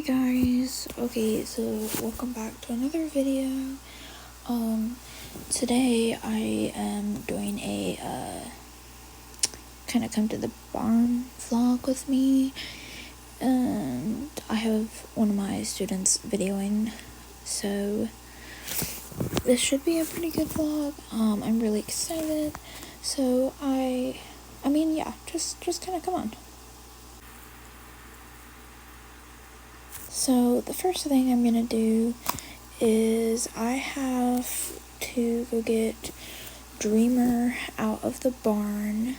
Hi guys, okay, so welcome back to another video. Today I am doing a kind of come to the barn vlog with me, and I have one of my students videoing, so this should be a pretty good vlog. I'm really excited, so I mean, yeah, just kind of come on. So the first thing I'm gonna do is I have to go get Dreamer out of the barn,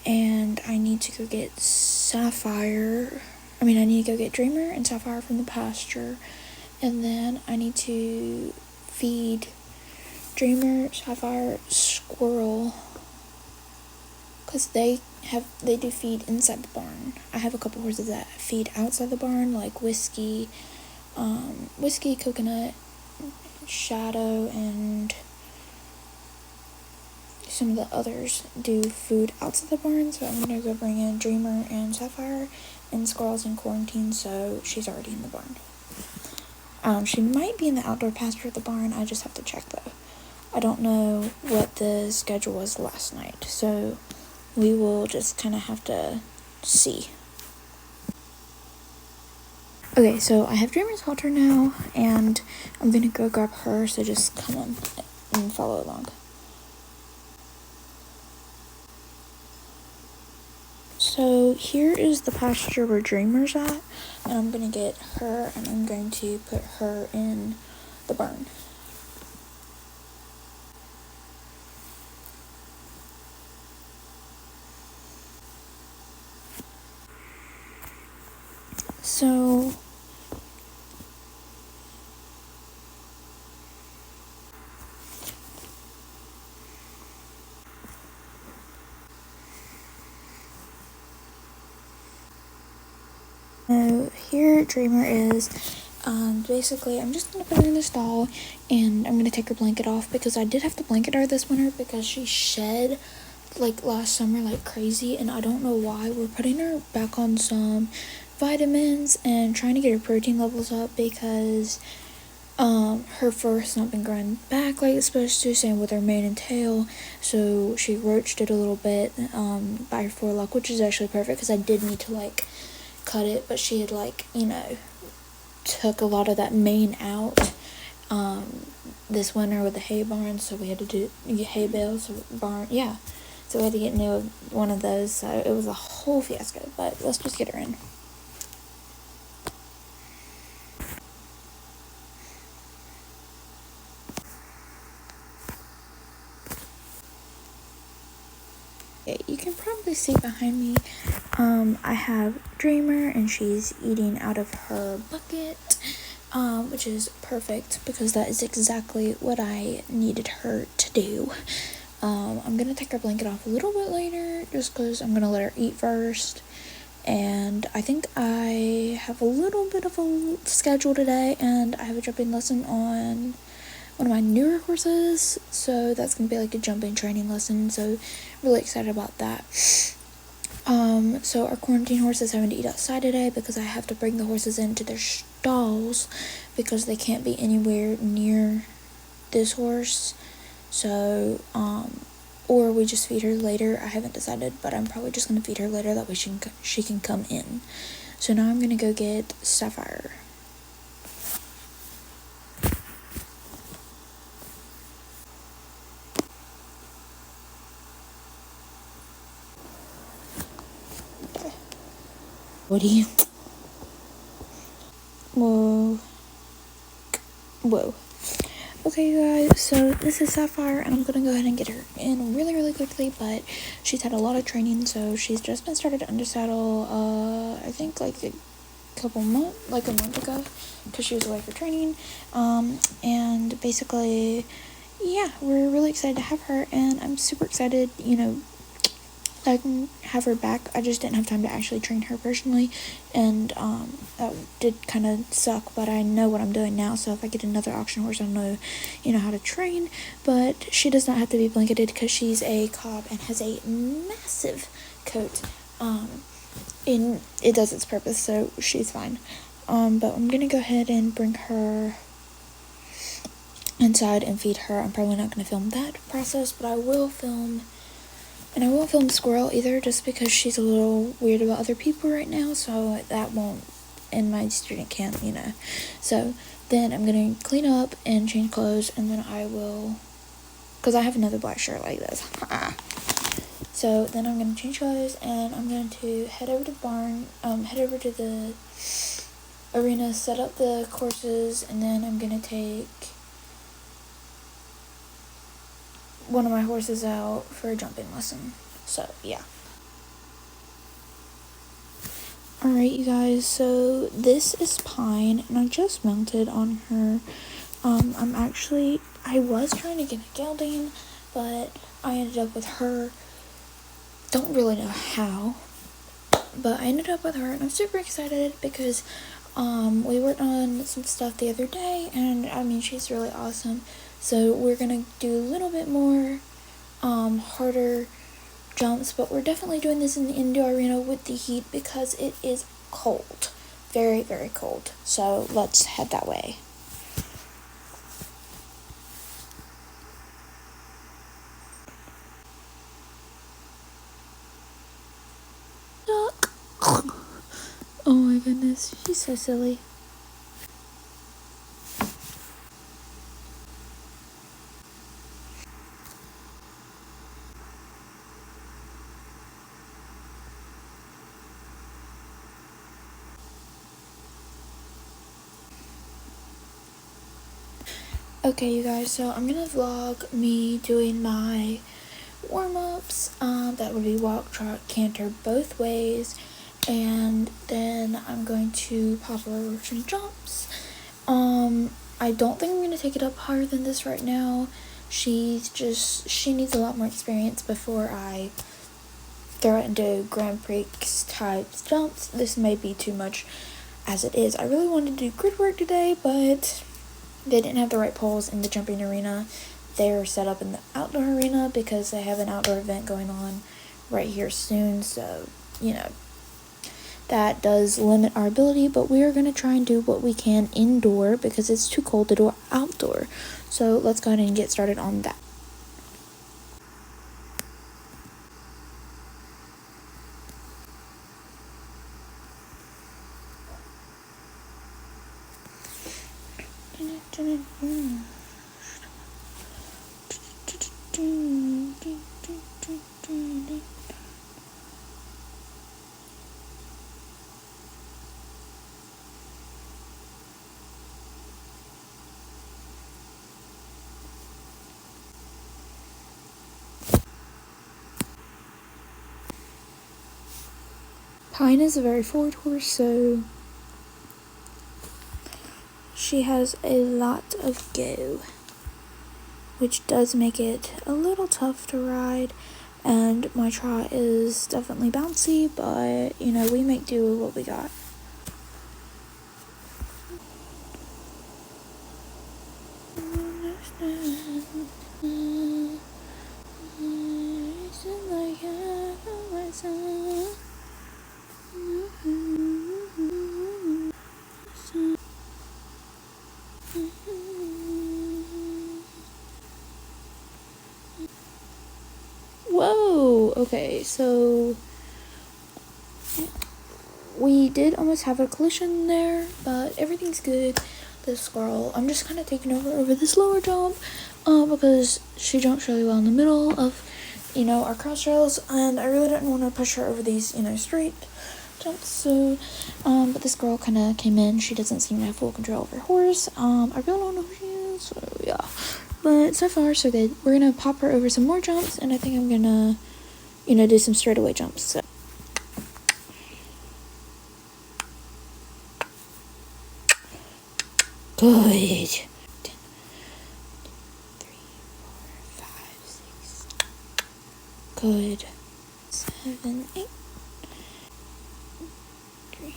and I need to go get Sapphire. I need to go get Dreamer and Sapphire from the pasture, and then I need to feed Dreamer, Sapphire, Squirrel, because they do feed inside the barn. I have a couple horses that feed outside the barn, like Whiskey, Coconut, Shadow, and some of the others do food outside the barn. So I'm gonna go bring in Dreamer and Sapphire, and Squirrel's in quarantine, so she's already in the barn. She might be in the outdoor pasture at the barn. I just have to check though. I don't know what the schedule was last night, so we will just kind of have to see. Okay, so I have Dreamer's halter now, and I'm gonna go grab her, so just come on and follow along. So here is the pasture where Dreamer's at, and I'm gonna get her, and I'm going to put her in the barn. So here Dreamer is. Basically I'm just gonna put her in the stall, and I'm gonna take her blanket off because I did have to blanket her this winter because she shed like last summer like crazy, and I don't know why. We're putting her back on some vitamins and trying to get her protein levels up because her fur has not been growing back like it's supposed to, same with her mane and tail, so she roached it a little bit by her forelock, which is actually perfect because I did need to like cut it, but she had like, took a lot of that mane out this winter with the hay barn, so we had to get hay bales or barn, so we had to get new one of those, so it was a whole fiasco, but let's just get her in. Okay, you can probably see behind me, I have Dreamer, and she's eating out of her bucket, which is perfect because that is exactly what I needed her to do. I'm gonna take her blanket off a little bit later just because I'm gonna let her eat first, and I think I have a little bit of a schedule today, and I have a jumping lesson on one of my newer horses, so that's gonna be like a jumping training lesson, so really excited about that. So our quarantine horse is having to eat outside today because I have to bring the horses into their stalls because they can't be anywhere near this horse, so or we just feed her later. I haven't decided, but I'm probably just gonna feed her later, that way she can come in. So now I'm gonna go get Sapphire. Woody. Whoa. Okay guys, so this is Sapphire, and I'm gonna go ahead and get her in really quickly, but she's had a lot of training, so she's just been started under saddle, I think like a month ago, because she was away for training, and basically, yeah, we're really excited to have her, and I'm super excited, I can have her back. I just didn't have time to actually train her personally, and that did kind of suck, but I know what I'm doing now, so if I get another auction horse, I'll know, how to train. But she does not have to be blanketed because she's a cob and has a massive coat, and it does its purpose, so she's fine. But I'm gonna go ahead and bring her inside and feed her. I'm probably not gonna film that process, but I will film. And I won't film Squirrel either, just because she's a little weird about other people right now, so that won't in my student camp, So then I'm gonna clean up and change clothes, and then I will, because I have another black shirt like this. So then I'm gonna change clothes, and I'm going to head over to the barn, head over to the arena, set up the courses, and then I'm gonna take one of my horses out for a jumping lesson. So yeah. Alright, you guys, so this is Pine, and I just mounted on her. I was trying to get a gelding, but I ended up with her. Don't really know how, but I ended up with her, and I'm super excited because we worked on some stuff the other day, and I mean, she's really awesome. So we're gonna do a little bit more harder jumps, but we're definitely doing this in the indoor arena with the heat because it is cold, very, very cold. So let's head that way. Duck. Oh my goodness, she's so silly. Okay, you guys, so I'm gonna vlog me doing my warm-ups. That would be walk, trot, canter both ways, and then I'm going to pop over some jumps. I don't think I'm gonna take it up higher than this right now. She needs a lot more experience before I throw it into Grand Prix type jumps. This may be too much as it is. I really wanted to do grid work today, but they didn't have the right poles in the jumping arena. They're set up in the outdoor arena because they have an outdoor event going on right here soon. So, that does limit our ability, but we are going to try and do what we can indoor because it's too cold to do outdoor. So let's go ahead and get started on that. Pine is a very forward horse, so she has a lot of go, which does make it a little tough to ride. And my trot is definitely bouncy, but we make do with what we got. Whoa, okay, so we did almost have a collision there, but everything's good. This squirrel, I'm just kind of taking over this lower jump because she jumps really well in the middle of our cross rails, and I really didn't want to push her over these straight jumps. So but this girl kind of came in. She doesn't seem to have full control of her horse. I really don't know who she is, so yeah, but so far so good. We're gonna pop her over some more jumps, and I think I'm gonna do some straightaway jumps. So good. 10, 3, 4, 5, 6. Good. 7, 8. 3.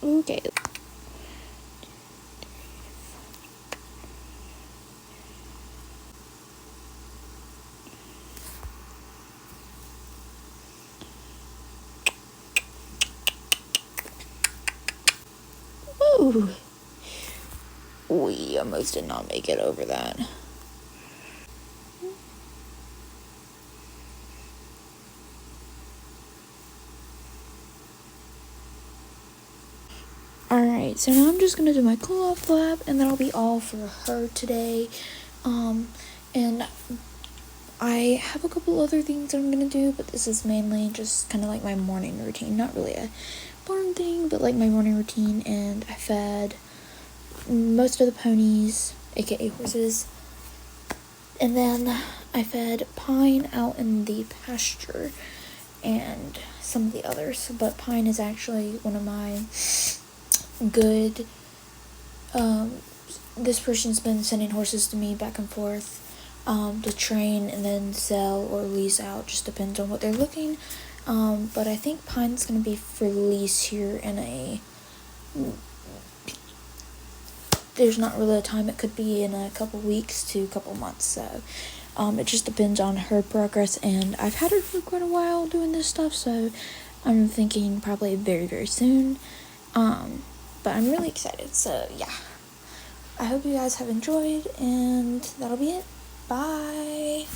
Okay. Ooh. We almost did not make it over that. Alright, so now I'm just going to do my cool-off flap, and that'll be all for her today. And I have a couple other things that I'm going to do, but this is mainly just kind of like my morning routine. Not really a barn thing, but like my morning routine. And I fed most of the ponies, aka horses. And then I fed Pine out in the pasture and some of the others. But Pine is actually one of my good, this person's been sending horses to me back and forth to train and then sell or lease out, just depends on what they're looking. But I think Pine's gonna be for lease here in there's not really a time, it could be in a couple weeks to a couple months, so it just depends on her progress, and I've had her for quite a while doing this stuff, so I'm thinking probably very, very soon. But I'm really excited, so yeah. I hope you guys have enjoyed, and that'll be it. Bye!